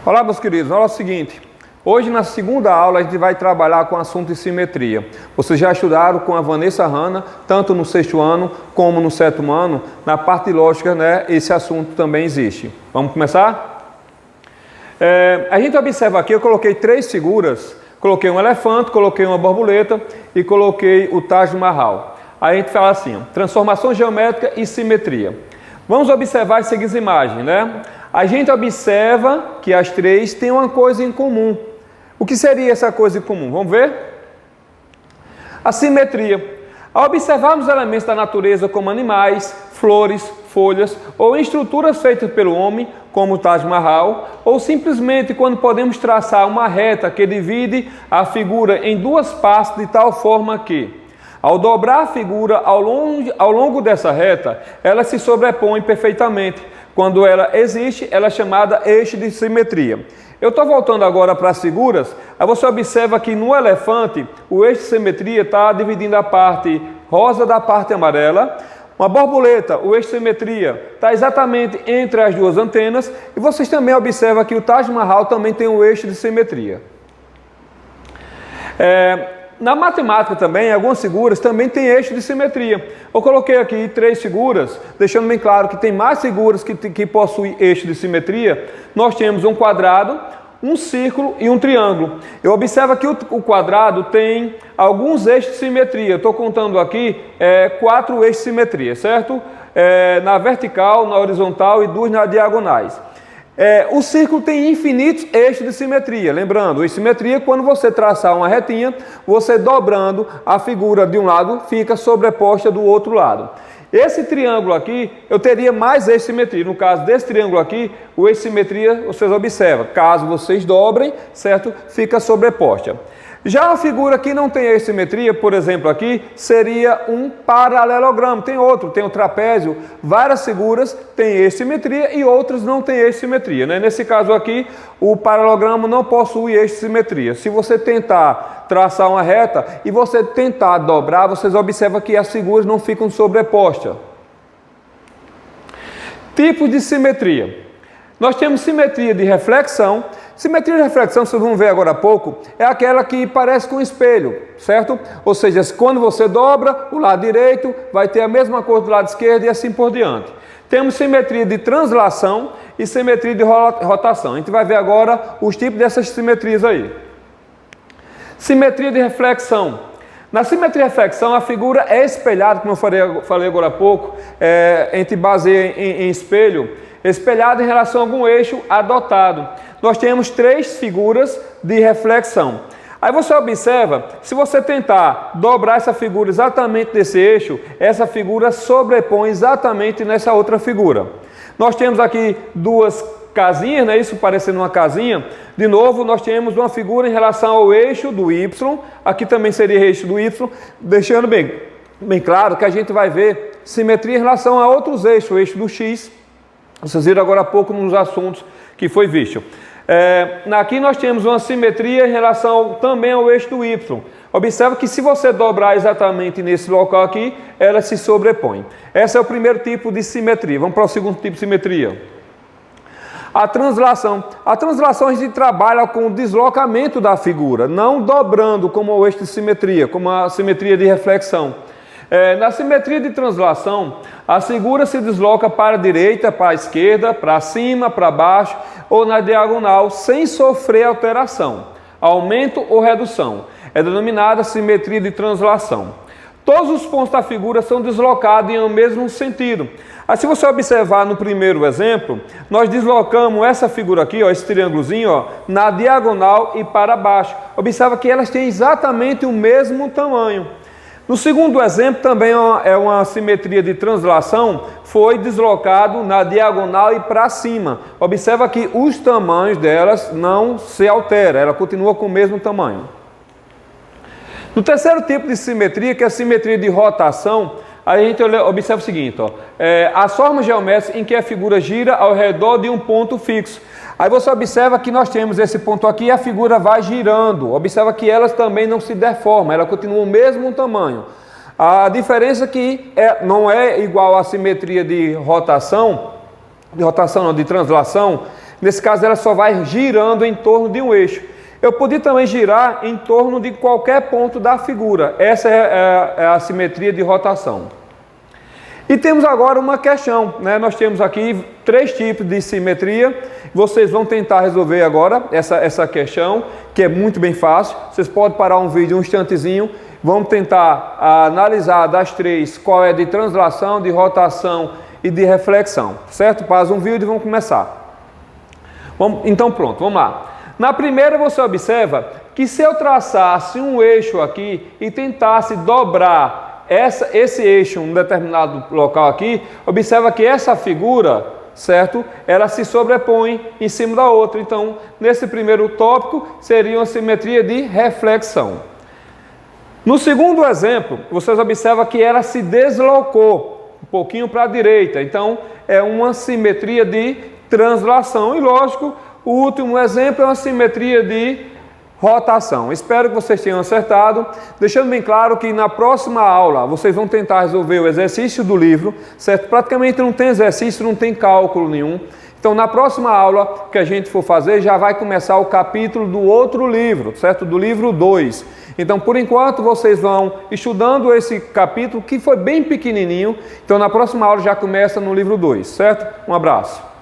Olá, meus queridos, olha o seguinte. Hoje, na segunda aula, a gente vai trabalhar com o assunto de simetria. Vocês já estudaram com a Vanessa Hanna, tanto no 6º ano como no 7º ano. Na parte de lógica, né, esse assunto também existe. Vamos começar? A gente observa aqui, eu coloquei 3 figuras. Coloquei um elefante, coloquei uma borboleta e coloquei o Taj Mahal. Aí a gente fala assim, transformação geométrica e simetria. Vamos observar as seguintes imagens, né? A gente observa que as 3 têm uma coisa em comum. O que seria essa coisa em comum? Vamos ver? A simetria. Ao observarmos elementos da natureza como animais, flores, folhas ou estruturas feitas pelo homem, como o Taj Mahal, ou simplesmente quando podemos traçar uma reta que divide a figura em 2 partes de tal forma que, ao dobrar a figura ao longo dessa reta, ela se sobrepõe perfeitamente. Quando ela existe, ela é chamada eixo de simetria. Eu estou voltando agora para as figuras. Aí você observa que no elefante, o eixo de simetria está dividindo a parte rosa da parte amarela. Uma borboleta, o eixo de simetria está exatamente entre as 2 antenas. E vocês também observam que o Taj Mahal também tem um eixo de simetria. Na matemática também, algumas figuras também têm eixo de simetria. Eu coloquei aqui 3 figuras, deixando bem claro que tem mais figuras que possuem eixo de simetria. Nós temos um quadrado, um círculo e um triângulo. Eu observo que o quadrado tem alguns eixos de simetria. Estou contando aqui 4 eixos de simetria, certo? Na vertical, na horizontal e 2 nas diagonais. O círculo tem infinitos eixos de simetria. Lembrando, eixo de simetria, quando você traçar uma retinha, você dobrando a figura de um lado, fica sobreposta do outro lado. Esse triângulo aqui, eu teria mais eixo de simetria. No caso desse triângulo aqui, o eixo de simetria, vocês observam, caso vocês dobrem, certo? Fica sobreposta. Já a figura que não tem eixo de simetria, por exemplo aqui, seria um paralelogramo. Tem outro, tem o trapézio. Várias figuras têm eixo de simetria e outras não têm eixo de simetria, né? Nesse caso aqui, o paralelogramo não possui eixo de simetria. Se você tentar traçar uma reta e você tentar dobrar, vocês observam que as figuras não ficam sobrepostas. Tipos de simetria. Nós temos simetria de reflexão. Simetria de reflexão, vocês vão ver agora há pouco, é aquela que parece com um espelho, certo? Ou seja, quando você dobra, o lado direito vai ter a mesma cor do lado esquerdo e assim por diante. Temos simetria de translação e simetria de rotação. A gente vai ver agora os tipos dessas simetrias aí. Simetria de reflexão. Na simetria de reflexão, a figura é espelhada, como eu falei agora há pouco, a gente baseia em espelho, espelhado em relação a algum eixo adotado. Nós temos 3 figuras de reflexão. Aí você observa, se você tentar dobrar essa figura exatamente desse eixo, essa figura sobrepõe exatamente nessa outra figura. Nós temos aqui 2 casinhas, né? Isso parecendo uma casinha. De novo, nós temos uma figura em relação ao eixo do Y. Aqui também seria eixo do Y, deixando bem claro que a gente vai ver simetria em relação a outros eixos, o eixo do X. Vocês viram agora há pouco nos assuntos que foi visto. Aqui nós temos uma simetria em relação também ao eixo do Y. Observa que se você dobrar exatamente nesse local aqui, ela se sobrepõe. Esse é o primeiro tipo de simetria. Vamos para o segundo tipo de simetria. A translação. A translação a gente trabalha com o deslocamento da figura, não dobrando como o eixo de simetria, como a simetria de reflexão. Na simetria de translação, a figura se desloca para a direita, para a esquerda, para cima, para baixo ou na diagonal, sem sofrer alteração, aumento ou redução. É denominada simetria de translação. Todos os pontos da figura são deslocados em um mesmo sentido. Aí, se você observar no primeiro exemplo, nós deslocamos essa figura aqui, ó, esse triângulozinho, ó, na diagonal e para baixo. Observa que elas têm exatamente o mesmo tamanho. No segundo exemplo, também é uma simetria de translação, foi deslocado na diagonal e para cima. Observa que os tamanhos delas não se alteram, ela continua com o mesmo tamanho. No terceiro tipo de simetria, que é a simetria de rotação, a gente observa o seguinte, ó, as formas geométricas em que a figura gira ao redor de um ponto fixo. Aí você observa que nós temos esse ponto aqui e a figura vai girando. Observa que elas também não se deformam, ela continua o mesmo tamanho. A diferença é que não é igual à simetria de rotação, de translação, Nesse caso, ela só vai girando em torno de um eixo. Eu podia também girar em torno de qualquer ponto da figura. Essa é a simetria de rotação. E temos agora uma questão, né? Nós temos aqui 3 tipos de simetria. Vocês vão tentar resolver agora essa questão, que é muito bem fácil. Vocês podem parar um vídeo um instantezinho. Vamos tentar analisar das 3 qual é de translação, de rotação e de reflexão, certo? Pausa um vídeo e vamos começar. Então pronto, vamos lá. Na primeira você observa que se eu traçasse um eixo aqui e tentasse dobrar esse eixo em um determinado local aqui, observa que essa figura, certo? Ela se sobrepõe em cima da outra. Então, nesse primeiro tópico, seria uma simetria de reflexão. No segundo exemplo, vocês observam que ela se deslocou um pouquinho para a direita. Então, é uma simetria de translação. E lógico, o último exemplo é uma simetria de rotação. Espero que vocês tenham acertado. Deixando bem claro que na próxima aula vocês vão tentar resolver o exercício do livro, certo? Praticamente não tem exercício, não tem cálculo nenhum. Então, na próxima aula que a gente for fazer, já vai começar o capítulo do outro livro, certo? Do livro 2. Então, por enquanto, vocês vão estudando esse capítulo, que foi bem pequenininho. Então, na próxima aula já começa no livro 2, certo? Um abraço.